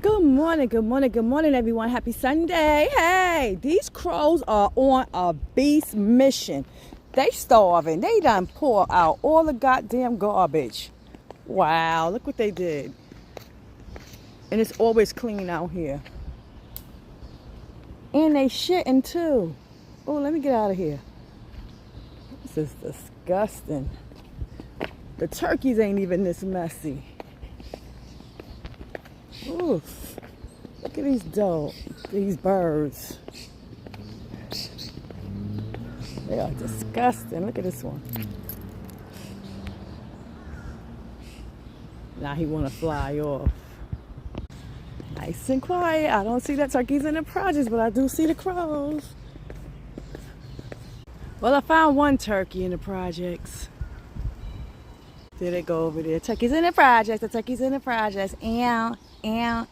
Good morning, good morning, good morning, everyone. Happy Sunday. Hey, these crows are on a beast mission. They starving. They done pour out all the goddamn garbage. Wow, look what they did. And it's always clean out here. And they shitting too. Oh, let me get out of here. This is disgusting. The turkeys ain't even this messy. Oof. Look at these birds. They are disgusting. Look at this one. Now he want to fly off. Nice and quiet. I don't see the turkeys in the projects, but I do see the crows. Well, I found one turkey in the projects. There they go over there. Turkeys in the projects. The turkeys in the projects. Ow, ow.